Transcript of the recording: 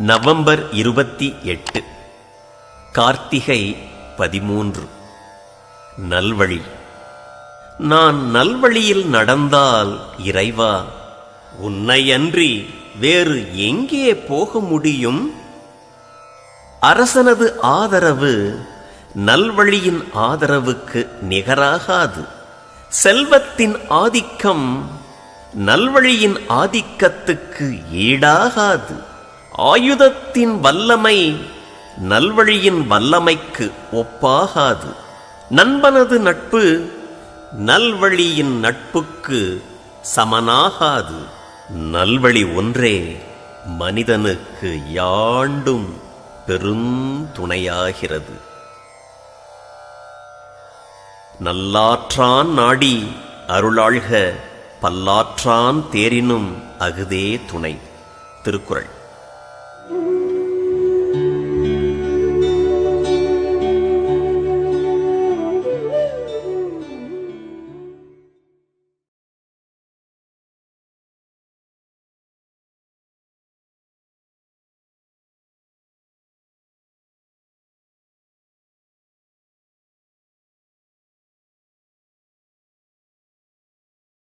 November 28 Karthigai 13. நல்வழி. நான் நல்வழியில் நடந்தால் இறைவா, உன்னையன்றி வேறு எங்கே போக முடியும்? அரசனது ஆதரவு நல்வழியின் ஆதரவுக்கு நிகராகாது. செல்வத்தின் ஆதிக்கம் நல்வழியின் ஆதிக்கத்துக்கு ஈடாகாது. ஆயுதத்தின் வல்லமை நல்வழியின் வல்லமைக்கு ஒப்பாகாது. நண்பனது நட்பு நல்வழியின் நட்புக்கு சமனாகாது. நல்வழி ஒன்றே மனிதனுக்கு யாண்டும் பெருந்துணையாகிறது. நல்லாற்றான் நாடி அருளாழ்க, பல்லாற்றான் தேரினும் அகுதே துணை. திருக்குறள்.